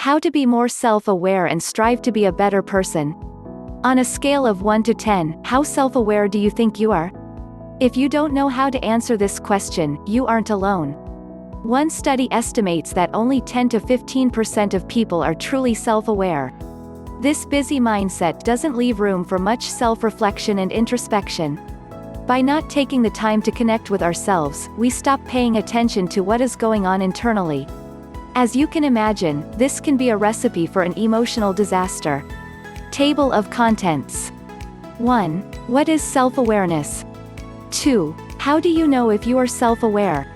How to be more self-aware and strive to be a better person. On a scale of 1 to 10, how self-aware do you think you are? If you don't know how to answer this question, you aren't alone. One study estimates that only 10 to 15% of people are truly self-aware. This busy mindset doesn't leave room for much self-reflection and introspection. By not taking the time to connect with ourselves, we stop paying attention to what is going on internally. As you can imagine, this can be a recipe for an emotional disaster. Table of contents. 1. What is self-awareness? 2. How do you know if you are self-aware?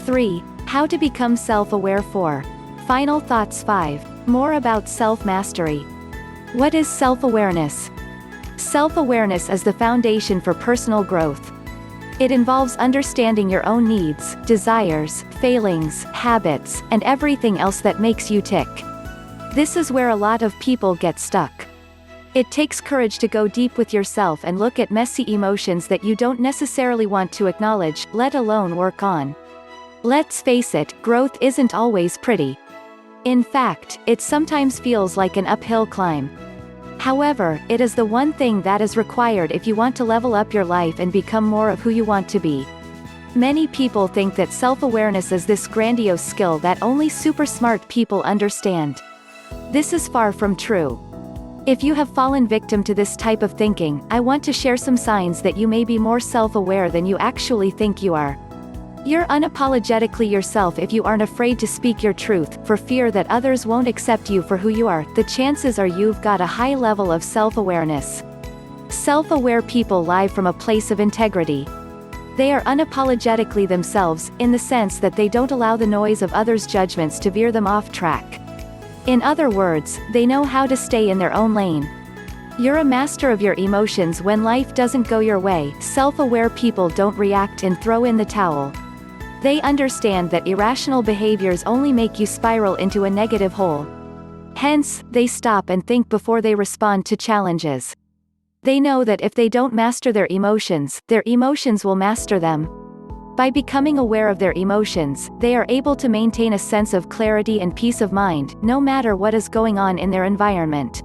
3. How to become self-aware. 4. Final thoughts. 5. More about self-mastery. What is self-awareness? Self-awareness is the foundation for personal growth. It involves understanding your own needs, desires, failings, habits, and everything else that makes you tick. This is where a lot of people get stuck. It takes courage to go deep with yourself and look at messy emotions that you don't necessarily want to acknowledge, let alone work on. Let's face it, growth isn't always pretty. In fact, it sometimes feels like an uphill climb. However, it is the one thing that is required if you want to level up your life and become more of who you want to be. Many people think that self-awareness is this grandiose skill that only super smart people understand. This is far from true. If you have fallen victim to this type of thinking, I want to share some signs that you may be more self-aware than you actually think you are. You're unapologetically yourself if you aren't afraid to speak your truth, for fear that others won't accept you for who you are. The chances are you've got a high level of self-awareness. Self-aware people live from a place of integrity. They are unapologetically themselves, in the sense that they don't allow the noise of others' judgments to veer them off track. In other words, they know how to stay in their own lane. You're a master of your emotions when life doesn't go your way. Self-aware people don't react and throw in the towel. They understand that irrational behaviors only make you spiral into a negative hole. Hence, they stop and think before they respond to challenges. They know that if they don't master their emotions will master them. By becoming aware of their emotions, they are able to maintain a sense of clarity and peace of mind, no matter what is going on in their environment.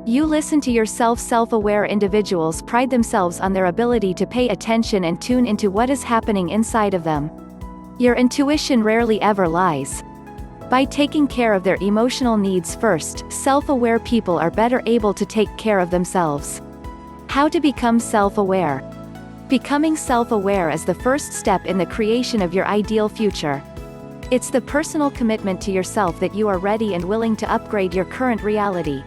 You listen to yourself. Self-aware individuals pride themselves on their ability to pay attention and tune into what is happening inside of them. Your intuition rarely ever lies. By taking care of their emotional needs first, self-aware people are better able to take care of themselves. How to become self-aware. Becoming self-aware is the first step in the creation of your ideal future. It's the personal commitment to yourself that you are ready and willing to upgrade your current reality.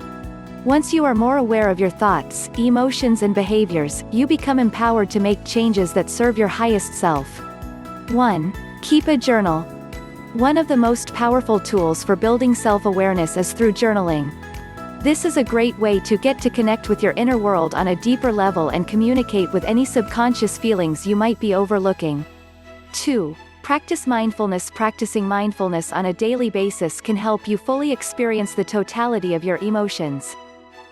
Once you are more aware of your thoughts, emotions and behaviors, you become empowered to make changes that serve your highest self. 1. Keep a journal. One of the most powerful tools for building self-awareness is through journaling. This is a great way to get to connect with your inner world on a deeper level and communicate with any subconscious feelings you might be overlooking. 2. Practice mindfulness. Practicing mindfulness on a daily basis can help you fully experience the totality of your emotions.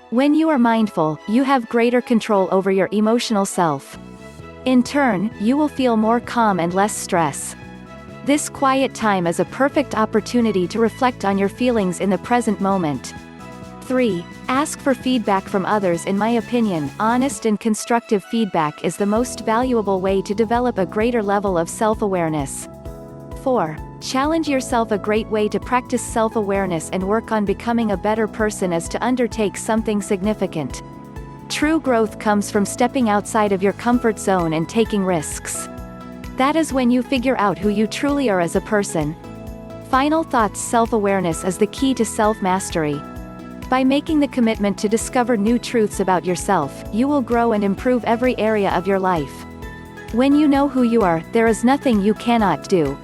When you are mindful, you have greater control over your emotional self. In turn, you will feel more calm and less stress. This quiet time is a perfect opportunity to reflect on your feelings in the present moment. 3. Ask for feedback from others. In my opinion, honest and constructive feedback is the most valuable way to develop a greater level of self-awareness. 4. Challenge yourself. A great way to practice self-awareness and work on becoming a better person is to undertake something significant. True growth comes from stepping outside of your comfort zone and taking risks. That is when you figure out who you truly are as a person. Final thoughts. Self-awareness is the key to self-mastery. By making the commitment to discover new truths about yourself, you will grow and improve every area of your life. When you know who you are, there is nothing you cannot do.